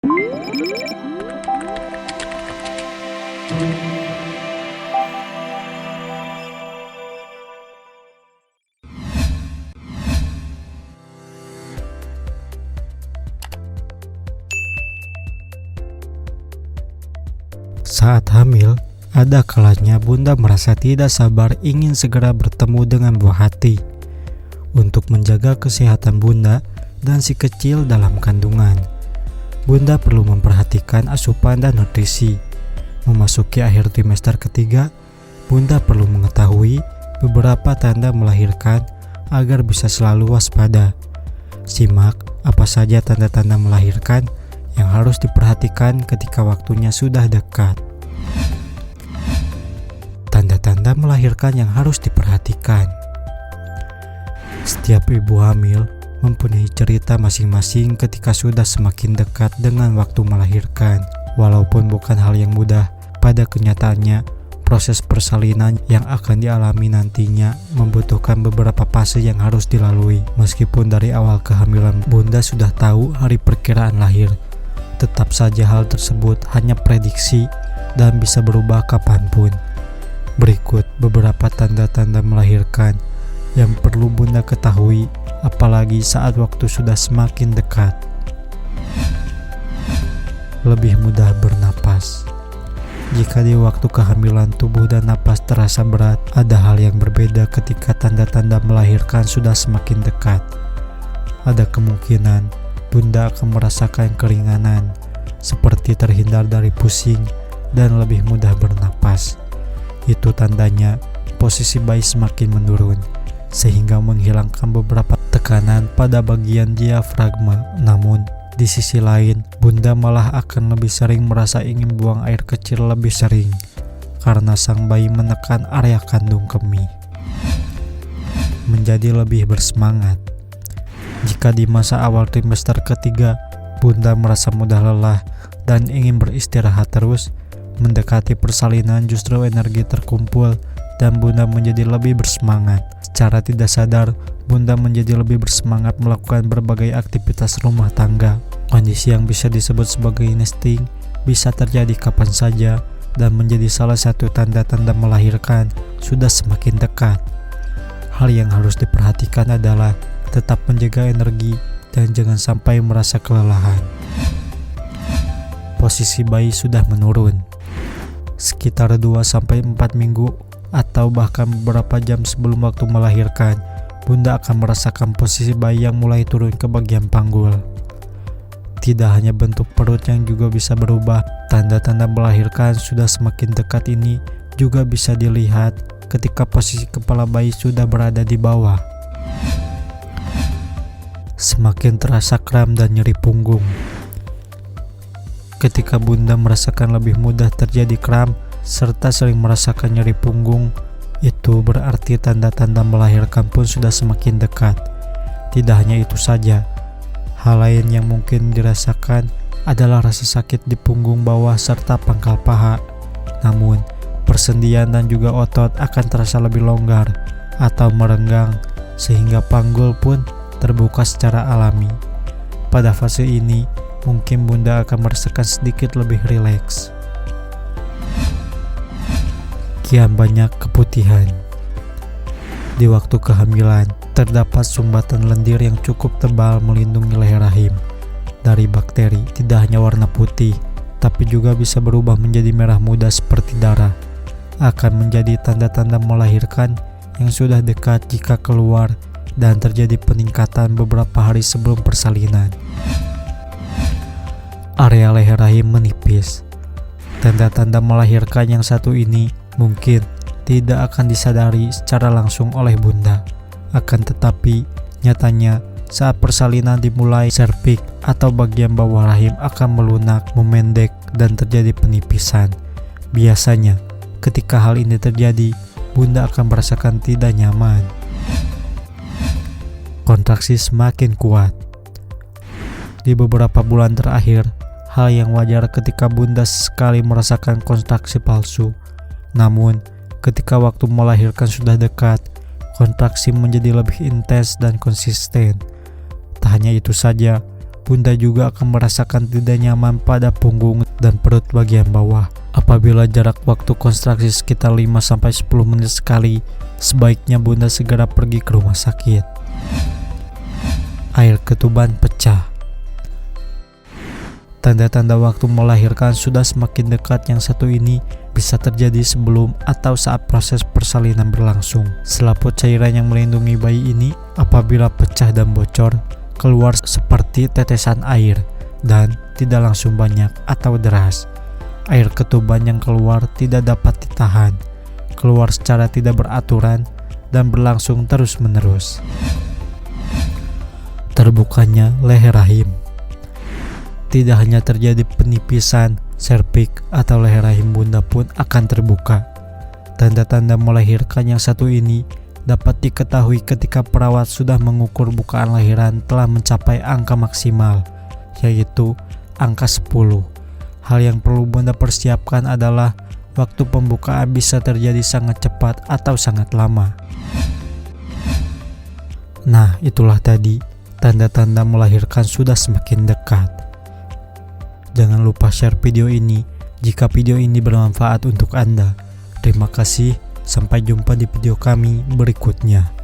Saat hamil, ada kalanya Bunda merasa tidak sabar ingin segera bertemu dengan buah hati. Untuk menjaga kesehatan Bunda dan si kecil dalam kandungan, Bunda perlu memperhatikan asupan dan nutrisi. Memasuki akhir trimester ketiga, Bunda perlu mengetahui beberapa tanda melahirkan agar bisa selalu waspada. Simak apa saja tanda-tanda melahirkan yang harus diperhatikan ketika waktunya sudah dekat. Tanda-tanda melahirkan yang harus diperhatikan. Setiap ibu hamil mempunyai cerita masing-masing ketika sudah semakin dekat dengan waktu melahirkan. Walaupun bukan hal yang mudah, pada kenyataannya proses persalinan yang akan dialami nantinya membutuhkan beberapa fase yang harus dilalui. Meskipun dari awal kehamilan Bunda sudah tahu hari perkiraan lahir, tetap saja hal tersebut hanya prediksi dan bisa berubah kapanpun. Berikut beberapa tanda-tanda melahirkan yang perlu Bunda ketahui, apalagi saat waktu sudah semakin dekat. Lebih mudah bernapas. Jika di waktu kehamilan tubuh dan napas terasa berat, ada hal yang berbeda ketika tanda-tanda melahirkan sudah semakin dekat. Ada kemungkinan Bunda akan merasakan keringanan, seperti terhindar dari pusing dan lebih mudah bernapas. Itu tandanya posisi bayi semakin menurun, sehingga menghilangkan beberapa tekanan pada bagian diafragma. Namun, di sisi lain, Bunda malah akan lebih sering merasa ingin buang air kecil lebih sering, karena sang bayi menekan area kandung kemih. Menjadi lebih bersemangat. Jika di masa awal trimester ketiga, Bunda merasa mudah lelah dan ingin beristirahat terus, mendekati persalinan justru energi terkumpul dan Bunda menjadi lebih bersemangat. Secara tidak sadar, Bunda menjadi lebih bersemangat melakukan berbagai aktivitas rumah tangga. Kondisi yang bisa disebut sebagai nesting bisa terjadi kapan saja dan menjadi salah satu tanda-tanda melahirkan sudah semakin dekat. Hal yang harus diperhatikan adalah tetap menjaga energi dan jangan sampai merasa kelelahan. Posisi bayi sudah menurun. Sekitar 2-4 minggu atau bahkan beberapa jam sebelum waktu melahirkan, Bunda akan merasakan posisi bayi yang mulai turun ke bagian panggul. Tidak hanya bentuk perut yang juga bisa berubah, tanda-tanda melahirkan sudah semakin dekat ini juga bisa dilihat ketika posisi kepala bayi sudah berada di bawah. Semakin terasa kram dan nyeri punggung. Ketika Bunda merasakan lebih mudah terjadi kram serta sering merasakan nyeri punggung, itu berarti tanda-tanda melahirkan pun sudah semakin dekat. Tidak hanya itu saja, hal lain yang mungkin dirasakan adalah rasa sakit di punggung bawah serta pangkal paha. Namun, persendian dan juga otot akan terasa lebih longgar atau merenggang sehingga panggul pun terbuka secara alami. Pada fase ini, mungkin Bunda akan merasakan sedikit lebih rileks. Kian banyak keputihan. Di waktu kehamilan, terdapat sumbatan lendir yang cukup tebal melindungi leher rahim dari bakteri. Tidak hanya warna putih, tapi juga bisa berubah menjadi merah muda seperti darah. Akan menjadi tanda-tanda melahirkan yang sudah dekat jika keluar dan terjadi peningkatan beberapa hari sebelum persalinan. Area leher rahim menipis. Tanda-tanda melahirkan yang satu ini mungkin tidak akan disadari secara langsung oleh Bunda. Akan tetapi, nyatanya saat persalinan dimulai, serviks atau bagian bawah rahim akan melunak, memendek, dan terjadi penipisan. Biasanya, ketika hal ini terjadi, Bunda akan merasakan tidak nyaman. Kontraksi semakin kuat. Di beberapa bulan terakhir, hal yang wajar ketika Bunda sekali merasakan kontraksi palsu. Namun, ketika waktu melahirkan sudah dekat, kontraksi menjadi lebih intens dan konsisten. Tak hanya itu saja, Bunda juga akan merasakan tidak nyaman pada punggung dan perut bagian bawah. Apabila jarak waktu kontraksi sekitar 5-10 menit sekali, sebaiknya Bunda segera pergi ke rumah sakit. Air ketuban pecah. Tanda-tanda waktu melahirkan sudah semakin dekat. Yang satu ini bisa terjadi sebelum atau saat proses persalinan berlangsung. Selaput cairan yang melindungi bayi ini apabila pecah dan bocor, keluar seperti tetesan air dan tidak langsung banyak atau deras. Air ketuban yang keluar tidak dapat ditahan, keluar secara tidak beraturan dan berlangsung terus-menerus. Terbukanya leher rahim. Tidak hanya terjadi penipisan, serviks atau leher rahim Bunda pun akan terbuka. Tanda-tanda melahirkan yang satu ini dapat diketahui ketika perawat sudah mengukur bukaan lahiran telah mencapai angka maksimal, yaitu angka 10. Hal yang perlu Bunda persiapkan adalah waktu pembukaan bisa terjadi sangat cepat atau sangat lama. Nah, itulah tadi tanda-tanda melahirkan sudah semakin dekat. Jangan lupa share video ini jika video ini bermanfaat untuk Anda. Terima kasih, sampai jumpa di video kami berikutnya.